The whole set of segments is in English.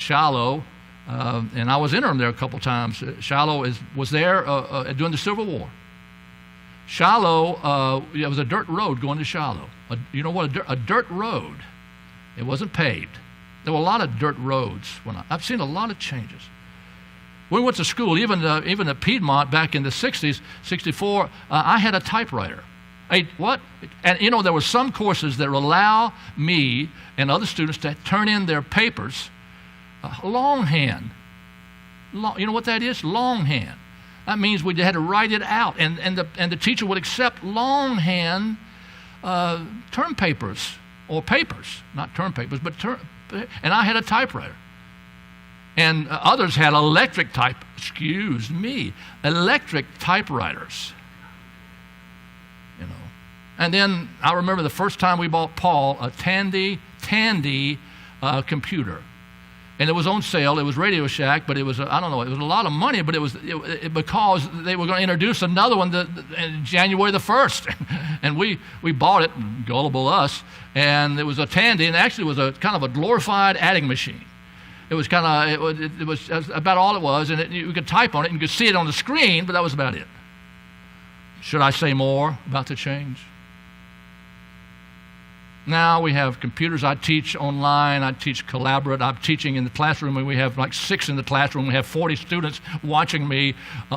Shiloh, and I was interim there a couple times. Shiloh was there during the Civil War. Shiloh, it was a dirt road going to Shiloh. You know what? A dirt road. It wasn't paved. There were a lot of dirt roads. I've seen a lot of changes. We went to school, even at Piedmont back in the 60s, 64, I had a typewriter. What? And you know, there were some courses that would allow me and other students to turn in their papers longhand. You know what that is? Longhand. That means we had to write it out, and the teacher would accept longhand term papers, or papers, not term papers, but and I had a typewriter. And others had electric typewriters. You know. And then I remember the first time we bought Paul a Tandy computer. And it was on sale. It was Radio Shack, but it was, I don't know, it was a lot of money, but it was because they were going to introduce another one in January the 1st. And we bought it, gullible us, and it was a Tandy, and actually it was a kind of a glorified adding machine. It was kind of, it was about all it was, and you could type on it, and you could see it on the screen, but that was about it. Should I say more about the change? Now we have computers. I teach online. I teach collaborate. I'm teaching in the classroom, and we have like 6 in the classroom. We have 40 students watching me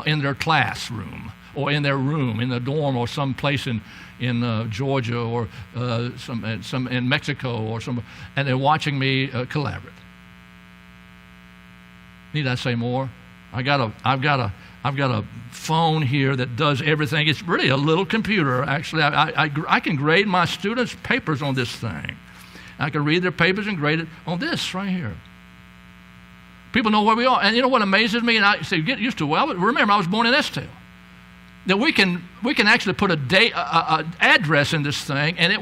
in their classroom, or in their room, in the dorm, or some place in Georgia, or some in Mexico, or some, and they're watching me collaborate. Need I say more? I've got a phone here that does everything. It's really a little computer, actually. I can grade my students' papers on this thing. I can read their papers and grade it on this right here. People know where we are. And you know what amazes me? And I say, get used to it. Well, remember, I was born in Estill. That we can actually put a address in this thing, and it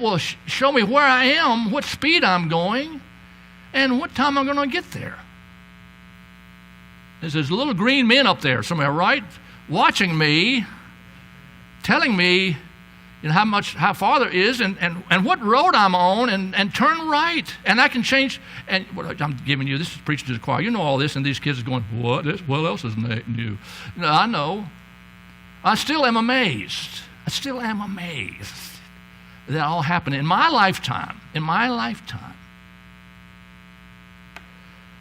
will show me where I am, what speed I'm going, and what time I'm going to get there. There's little green men up there somewhere, right? Watching me, telling me, you know, how far there is, and what road I'm on, and turn right. And I can change. And what I'm giving you, this is preaching to the choir. You know all this, and these kids are going, what else is new? No, I know. I still am amazed. That all happened in my lifetime.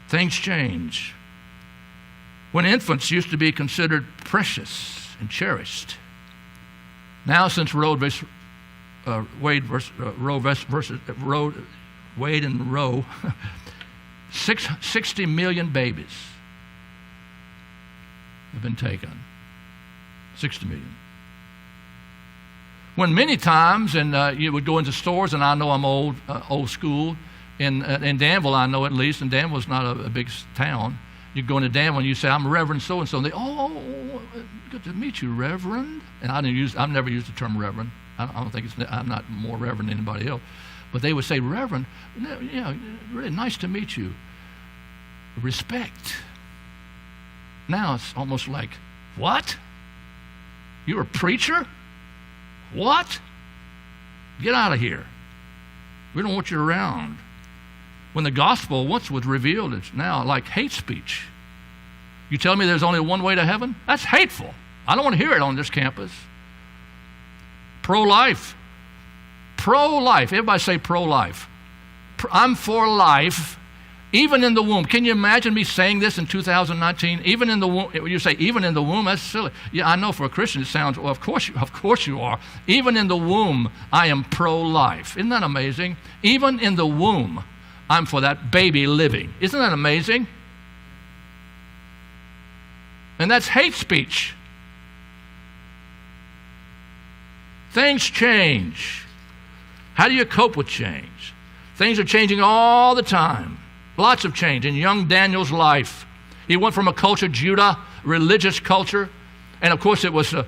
Things change. When infants used to be considered precious and cherished, now since Wade and Roe, 60 million babies have been taken. 60 million. When many times, and you would go into stores, and I know I'm old school. In Danville, I know at least, and Danville's not a big town. You go into Danville and you say, I'm Reverend so-and-so. And they, good to meet you, Reverend. And I've never used the term Reverend. I don't think I'm not more Reverend than anybody else. But they would say, Reverend, yeah, really nice to meet you. Respect. Now it's almost like, what? You're a preacher? What? Get out of here. We don't want you around. When the gospel once was revealed, it's now like hate speech. You tell me there's only one way to heaven? That's hateful. I don't want to hear it on this campus. Pro-life. Pro-life. Everybody say pro-life. I'm for life, even in the womb. Can you imagine me saying this in 2019? Even in the womb. You say, even in the womb? That's silly. Yeah, I know for a Christian it sounds, well, of course you are. Even in the womb, I am pro-life. Isn't that amazing? Even in the womb, I'm for that baby living. Isn't that amazing? And that's hate speech. Things change. How do you cope with change? Things are changing all the time. Lots of change in young Daniel's life. He went from a culture, Judah, religious culture, and of course it was on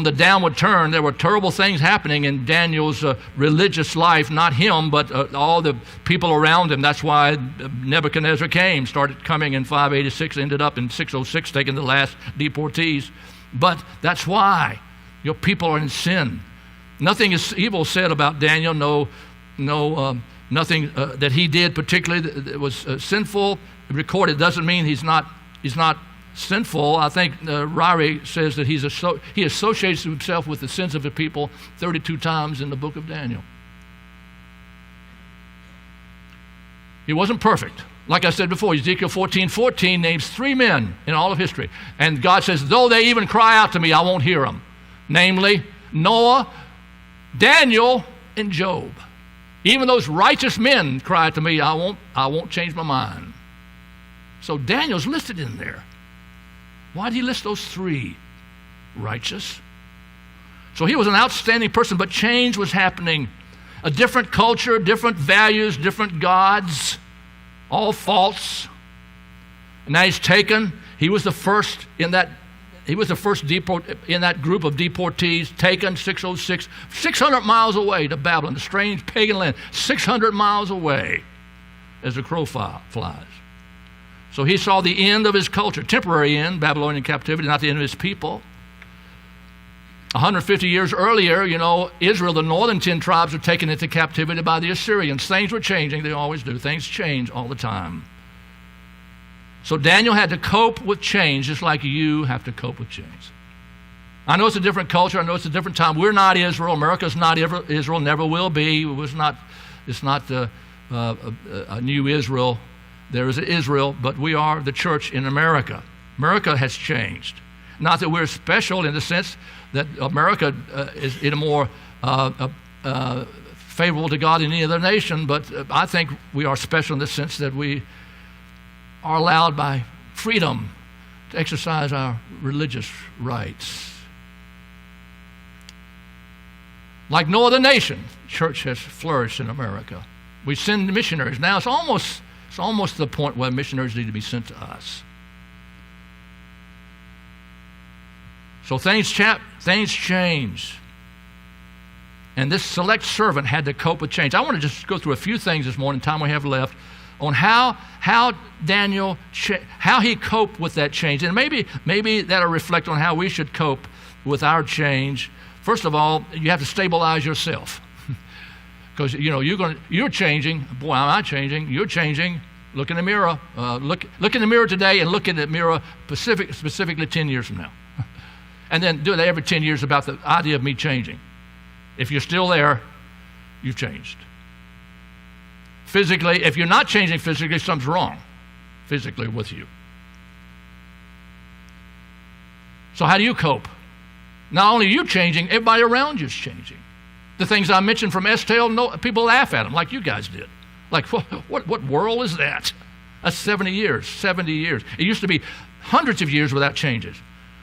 the downward turn. There were terrible things happening in Daniel's religious life, not him, but all the people around him. That's why Nebuchadnezzar started coming in 586, ended up in 606, taking the last deportees. But that's why your people are in sin. Nothing is evil said about Daniel, no Nothing that he did particularly that was sinful recorded. Doesn't mean he's not sinful. I think Ryrie says that he associates himself with the sins of the people 32 times in the book of Daniel. He wasn't perfect. Like I said before, Ezekiel 14:14 names 3 men in all of history. And God says, though they even cry out to me, I won't hear them. Namely, Noah, Daniel, and Job. Even those righteous men cry to me, I won't change my mind. So Daniel's listed in there. Why did he list those 3? Righteous. So he was an outstanding person, but change was happening. A different culture, different values, different gods, all false. And now he's taken. He was the first in that. He was the first in that group of deportees, taken 606, 600 miles away to Babylon, the strange pagan land, 600 miles away as the crow flies. So he saw the end of his culture, temporary end, Babylonian captivity, not the end of his people. 150 years earlier, Israel, the northern 10 tribes, were taken into captivity by the Assyrians. Things were changing. They always do. Things change all the time. So Daniel had to cope with change just like you have to cope with change. I know it's a different culture. I know it's a different time. We're not Israel. America's not Israel, never will be. It's not a new Israel. There is Israel, but we are the church in America. America has changed. Not that we're special in the sense that America is in a more favorable to God than any other nation, but I think we are special in the sense that we are allowed by freedom to exercise our religious rights. Like no other nation, church has flourished in America. We send missionaries. Now it's almost to the point where missionaries need to be sent to us. So things change. And this select servant had to cope with change. I want to just go through a few things this morning, time we have left, on how Daniel, how he coped with that change. And maybe that'll reflect on how we should cope with our change. First of all, you have to stabilize yourself. Because, you're changing. Boy, am I changing. You're changing. Look in the mirror. Look in the mirror today and look in the mirror specifically 10 years from now. And then do it every 10 years about the idea of me changing. If you're still there, you've changed. Physically, if you're not changing physically, something's wrong physically with you. So how do you cope? Not only are you changing, everybody around you is changing. The things I mentioned from Estelle, people laugh at them like you guys did. Like, what world is that? That's 70 years. It used to be hundreds of years without changes.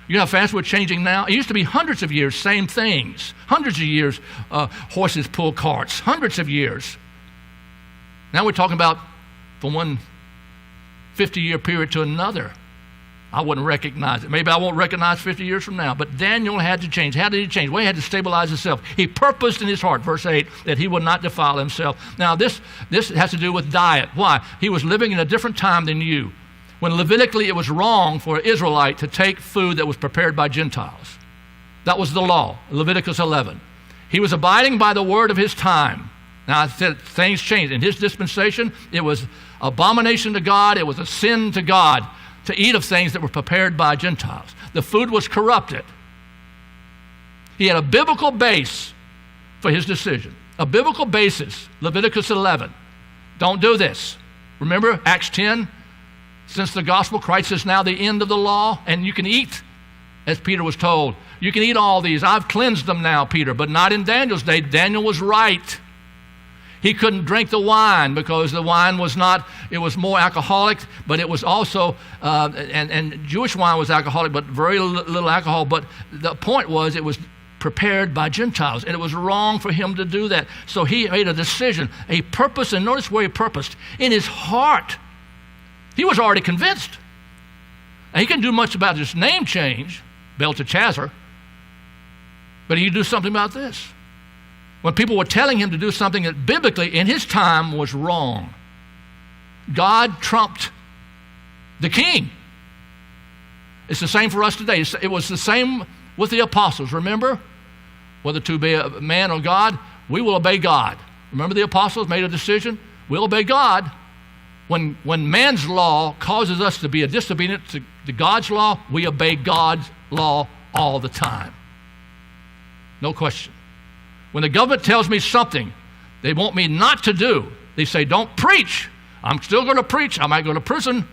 You know how fast we're changing now? It used to be hundreds of years, same things. Hundreds of years, horses pull carts. Hundreds of years. Now we're talking about from one 50-year period to another. I wouldn't recognize it. Maybe I won't recognize 50 years from now. But Daniel had to change. How did he change? Well, he had to stabilize himself. He purposed in his heart, verse 8, that he would not defile himself. Now, this has to do with diet. Why? He was living in a different time than you. When Levitically it was wrong for an Israelite to take food that was prepared by Gentiles. That was the law, Leviticus 11. He was abiding by the word of his time. Now I said things changed. In his dispensation, it was abomination to God, it was a sin to God to eat of things that were prepared by Gentiles. The food was corrupted. He had a biblical base for his decision. A biblical basis, Leviticus 11. Don't do this. Remember Acts 10? Since the gospel, Christ is now the end of the law, and you can eat, as Peter was told. You can eat all these. I've cleansed them now, Peter, but not in Daniel's day. Daniel was right. He couldn't drink the wine because the wine was not, it was more alcoholic, but it was also, and Jewish wine was alcoholic, but very little alcohol. But the point was it was prepared by Gentiles, and it was wrong for him to do that. So he made a decision, a purpose, and notice where he purposed. In his heart, he was already convinced. Now, he couldn't do much about this name change, Belteshazzar, but he could do something about this. When people were telling him to do something that biblically in his time was wrong, God trumped the king. It's the same for us today. It was the same with the apostles. Remember, whether to be a man or God, we will obey God. Remember the apostles made a decision? We'll obey God. When man's law causes us to be disobedient to God's law, we obey God's law all the time. No question. When the government tells me something they want me not to do, they say, don't preach. I'm still going to preach. I might go to prison.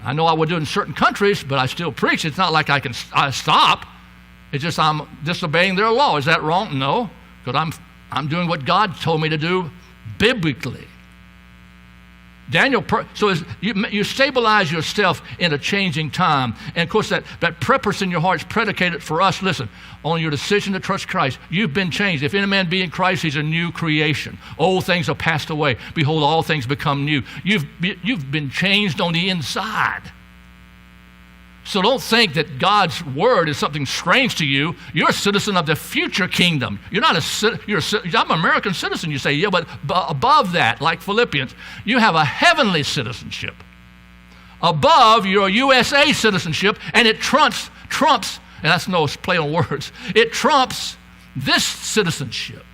I know I would do it in certain countries, but I still preach. It's not like I stop. It's just I'm disobeying their law. Is that wrong? No, because I'm doing what God told me to do biblically. Daniel, so you stabilize yourself in a changing time. And of course, that purpose in your heart is predicated for us, listen, on your decision to trust Christ. You've been changed. If any man be in Christ, he's a new creation. Old things are passed away. Behold, all things become new. You've been changed on the inside. So don't think that God's word is something strange to you. You're a citizen of the future kingdom. I'm an American citizen, you say. Yeah, but above that, like Philippians, you have a heavenly citizenship. Above your USA citizenship, and it trumps, and that's no play on words, it trumps this citizenship.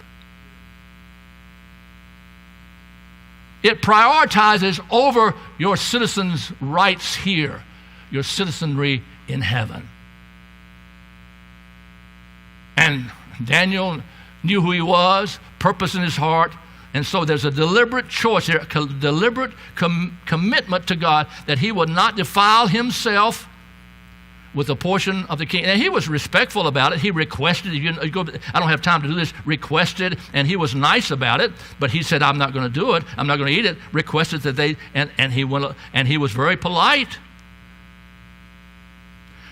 It prioritizes over your citizens' rights here, your citizenry in heaven. And Daniel knew who he was, purpose in his heart, and so there's a deliberate choice here, a deliberate commitment to God that he would not defile himself with a portion of the king. And he was respectful about it. He requested, I don't have time to do this, requested, and he was nice about it, but he said, I'm not going to do it, I'm not going to eat it, requested that and he was very polite.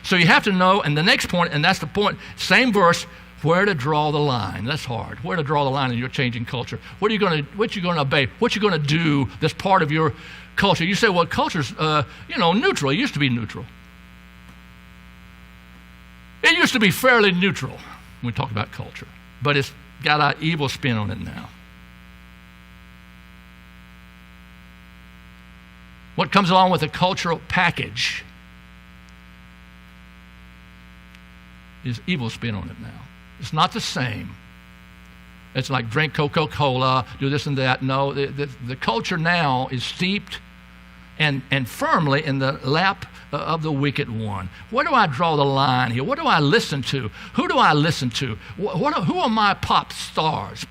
So you have to know, and the next point, and that's the point, same verse, where to draw the line. That's hard. Where to draw the line in your changing culture. What are you going to obey? What you going to do that's part of your culture? You say, well, culture's neutral. It used to be neutral. It used to be fairly neutral when we talk about culture, but it's got an evil spin on it now. What comes along with a cultural package is evil spin on it now. It's not the same. It's like drink Coca-Cola, do this and that. No, the culture now is steeped and firmly in the lap of the wicked one. Where do I draw the line here? What do I listen to? Who do I listen to? Who are my pop stars?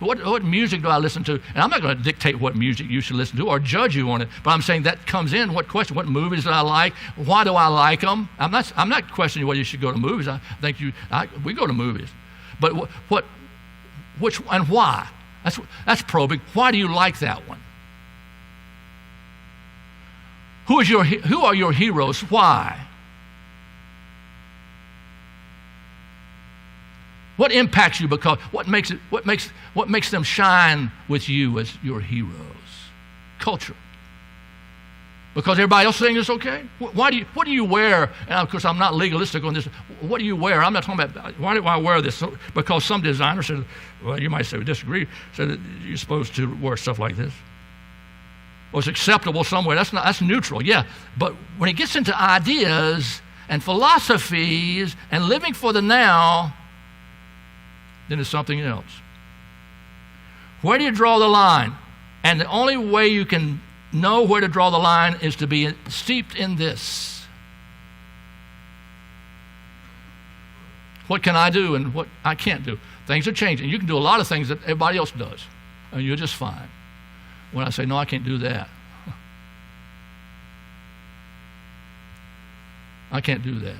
What music do I listen to? And I'm not going to dictate what music you should listen to or judge you on it, but I'm saying that comes in. What question? What movies do I like? Why do I like them? I'm not questioning whether you should go to movies. I think we go to movies, but which and why? That's probing. Why do you like that one? Who are your heroes? Why? What impacts you? Because what makes them shine with you as your heroes? Culture. Because everybody else saying it's okay? What do you wear? And of course, I'm not legalistic on this. What do you wear? I'm not talking about why do I wear this? Because some designer said, well, you might say we disagree, said that you're supposed to wear stuff like this. Well, it's acceptable somewhere. That's neutral, yeah. But when it gets into ideas and philosophies and living for the now, then it's something else. Where do you draw the line? And the only way you can know where to draw the line is to be steeped in this. What can I do and what I can't do? Things are changing. You can do a lot of things that everybody else does, and you're just fine. When I say, no, I can't do that. I can't do that.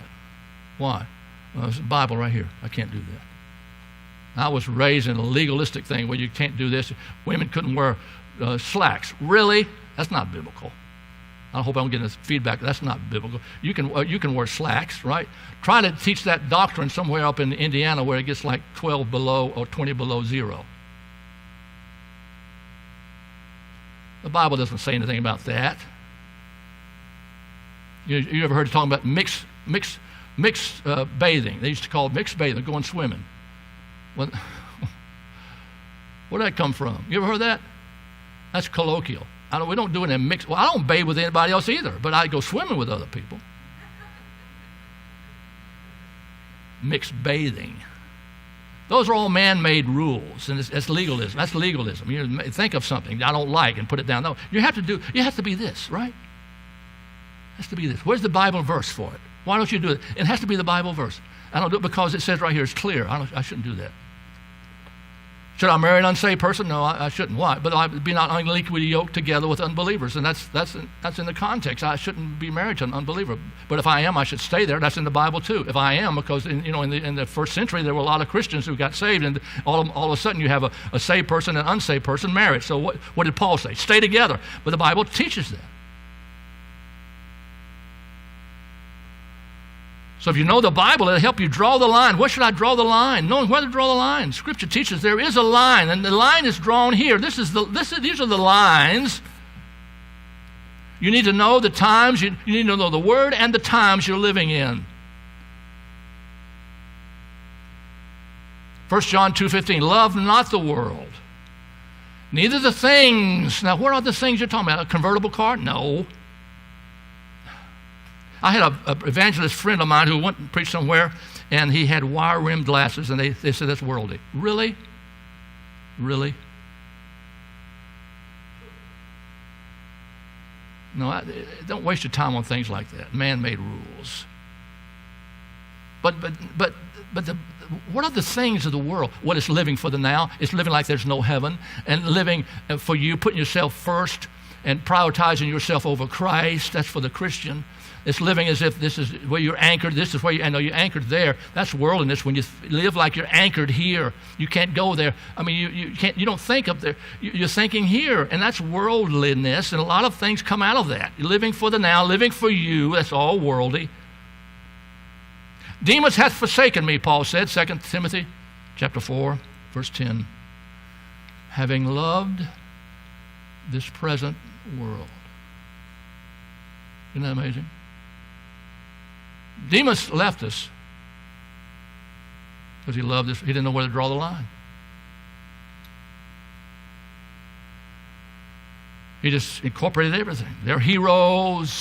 Why? Well, there's a Bible right here. I can't do that. I was raised in a legalistic thing where you can't do this. Women couldn't wear slacks. Really? That's not biblical. I hope I'm getting this feedback. That's not biblical. You can wear slacks, right? Try to teach that doctrine somewhere up in Indiana where it gets like 12 below or 20 below zero. The Bible doesn't say anything about that. You ever heard of talking about mixed bathing? They used to call it mixed bathing, going swimming. Where did that come from? You ever heard that? That's colloquial. We don't do it in mixed. Well, I don't bathe with anybody else either, but I go swimming with other people. Mixed bathing. Those are all man-made rules, and it's legalism. That's legalism. You think of something I don't like and put it down. No, you have to be this, right? It has to be this. Where's the Bible verse for it? Why don't you do it? It has to be the Bible verse. I don't do it because it says right here it's clear. I shouldn't do that. Should I marry an unsaved person? No, I shouldn't. Why? But I be not unequally yoked together with unbelievers, and that's in the context. I shouldn't be married to an unbeliever. But if I am, I should stay there. That's in the Bible too. If I am, because in the first century there were a lot of Christians who got saved, and all of a sudden you have a saved person and an unsaved person married. So what did Paul say? Stay together. But the Bible teaches that. So if you know the Bible, it'll help you draw the line. Where should I draw the line? Knowing where to draw the line. Scripture teaches there is a line, and the line is drawn here. These are the lines. You need to know the times. You need to know the word and the times you're living in. 1 John 2:15, love not the world, neither the things. Now, what are the things you're talking about? A convertible car? No. I had an evangelist friend of mine who went and preached somewhere, and he had wire-rimmed glasses, and they said that's worldly. Really? Really? No, don't waste your time on things like that. Man-made rules. But what are the things of the world? What is living for the now? It's living like there's no heaven, and living for you, putting yourself first and prioritizing yourself over Christ. That's for the Christian. It's living as if this is where you're anchored. This is where you're anchored there. That's worldliness. When you live like you're anchored here, you can't go there. I mean, you can't. You don't think up there. You're thinking here, and that's worldliness. And a lot of things come out of that. You're living for the now, living for you. That's all worldly. Demas hath forsaken me, Paul said, 2 Timothy chapter 4, verse 10. Having loved this present world. Isn't that amazing? Demas left us because he loved us. He didn't know where to draw the line. He just incorporated everything. They're heroes.